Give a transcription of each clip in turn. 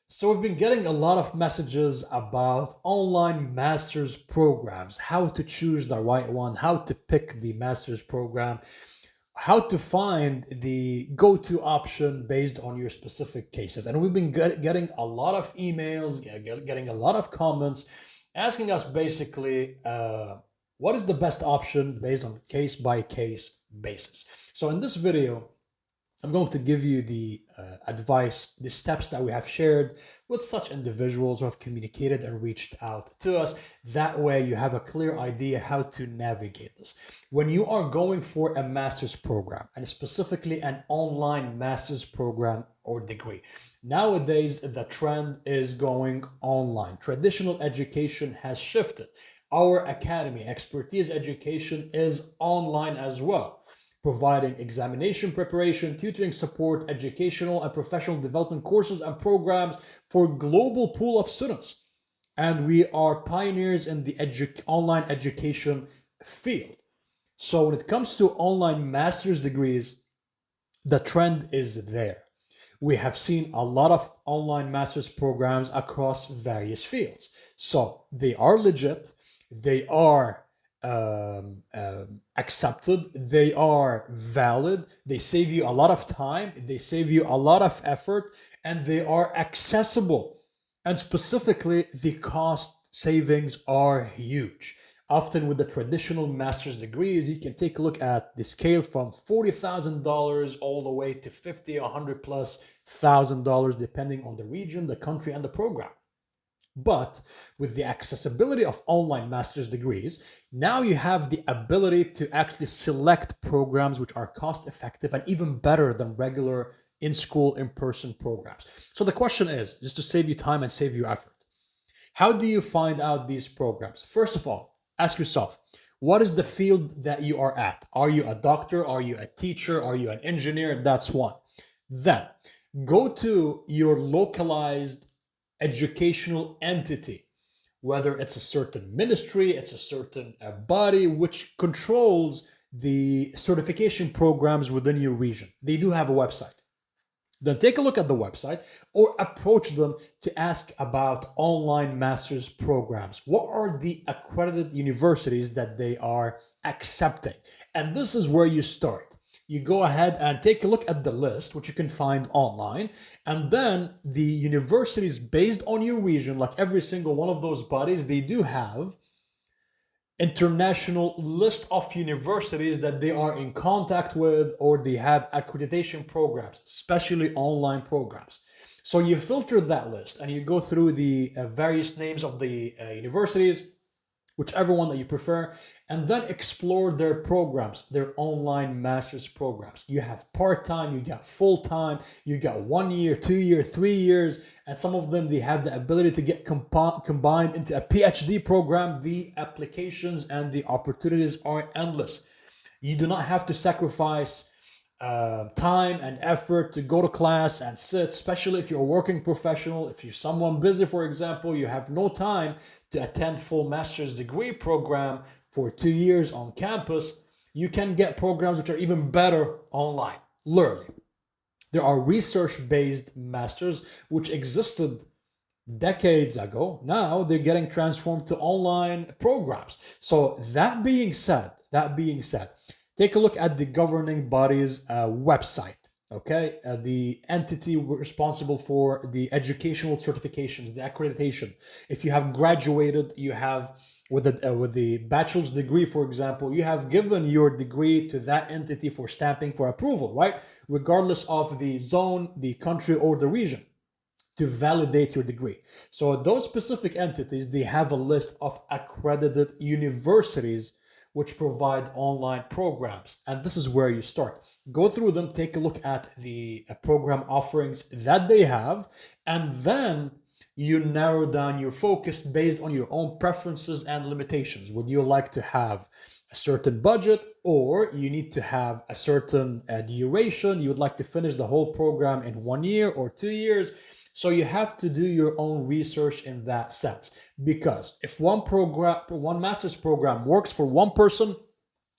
So we've been getting a lot of messages about online master's programs, how to choose the right one, how to pick the master's program, how to find the go-to option based on your specific cases. And we've been getting a lot of emails, getting a lot of comments asking us basically what is the best option based on case by case basis. So in this video, I'm going to give you the advice, the steps that we have shared with such individuals who have communicated and reached out to us. That way, you have a clear idea how to navigate this. When you are going for a master's program, and specifically an online master's program or degree, nowadays the trend is going online. Traditional education has shifted. Our academy, expertise education, is online as well, providing examination preparation, tutoring support, educational and professional development courses and programs for global pool of students. And we are pioneers in the online education field. So when it comes to online master's degrees, the trend is there. We have seen a lot of online master's programs across various fields. So they are legit, they are accepted, they are valid, they save you a lot of time, they save you a lot of effort, and they are accessible. And specifically, the cost savings are huge. Often with the traditional master's degrees, you can take a look at the scale from $40,000 all the way to 50, 100 plus $1,000, depending on the region, the country, and the program. But with the accessibility of online master's degrees, now you have the ability to actually select programs which are cost effective and even better than regular in-school, in-person programs. So the question is, just to save you time and save you effort, how do you find out these programs? First of all, ask yourself, what is the field that you are at? Are you a doctor? Are you a teacher? Are you an engineer? That's one. Then go to your localized educational entity, whether it's a certain ministry, it's a certain body which controls the certification programs within your region. They do have a website. Then take a look at the website or approach them to ask about online master's programs. What are the accredited universities that they are accepting? And this is where you start. You go ahead and take a look at the list, which you can find online, and then the universities based on your region, like every single one of those bodies, they do have international list of universities that they are in contact with, or they have accreditation programs, especially online programs. So you filter that list and you go through the various names of the universities, whichever one that you prefer, and then explore their programs, their online master's programs. You have part-time, you got full-time, you got 1 year, 2 year, 3 years, and some of them, they have the ability to get combined into a PhD program. The applications and the opportunities are endless. You do not have to sacrifice time and effort to go to class and sit, especially if you're a working professional. If you're someone busy, for example, you have no time to attend full master's degree program for 2 years on campus. You can get programs which are even better online learning. There are research-based masters which existed decades ago. Now they're getting transformed to online programs. So that being said, take a look at the governing body's website. Okay, the entity responsible for the educational certifications, the accreditation. If you have graduated, you have with the bachelor's degree, for example, you have given your degree to that entity for stamping for approval, right? Regardless of the zone, the country, or the region, to validate your degree. So those specific entities, they have a list of accredited universities which provide online programs. And this is where you start. Go through them, take a look at the program offerings that they have, and then you narrow down your focus based on your own preferences and limitations. Would you like to have a certain budget, or you need to have a certain duration? You would like to finish the whole program in 1 year or 2 years? So you have to do your own research in that sense, because if one master's program works for one person,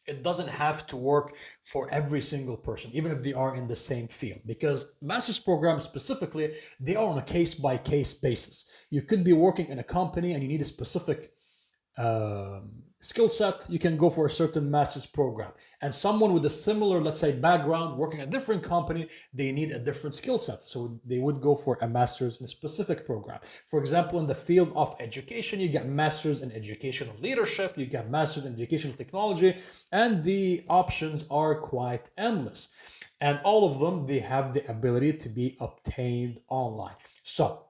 It doesn't have to work for every single person, even if they are in the same field, because master's programs specifically, they are on a case by case basis. You could be working in a company and you need a specific skill set, you can go for a certain master's program. And someone with a similar, let's say, background working at a different company, they need a different skill set. So they would go for a master's in a specific program. For example, in the field of education, you get masters in educational leadership, you get masters in educational technology, and the options are quite endless. And all of them, they have the ability to be obtained online. So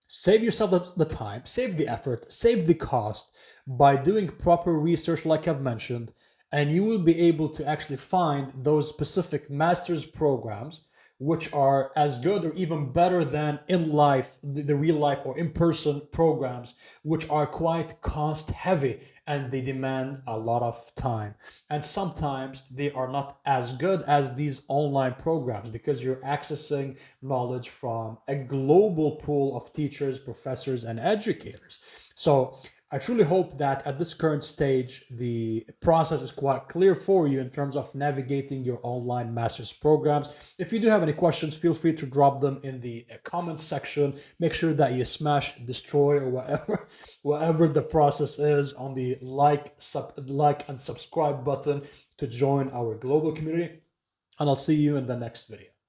save yourself the time, save the effort, save the cost by doing proper research, like I've mentioned, and you will be able to actually find those specific master's programs which are as good or even better than in life, the real life or in person programs, which are quite cost heavy and they demand a lot of time. And sometimes they are not as good as these online programs because you're accessing knowledge from a global pool of teachers, professors, and educators. So I truly hope that at this current stage, the process is quite clear for you in terms of navigating your online master's programs. If you do have any questions, feel free to drop them in the comments section. Make sure that you smash destroy or whatever the process is on the like and subscribe button to join our global community. And I'll see you in the next video.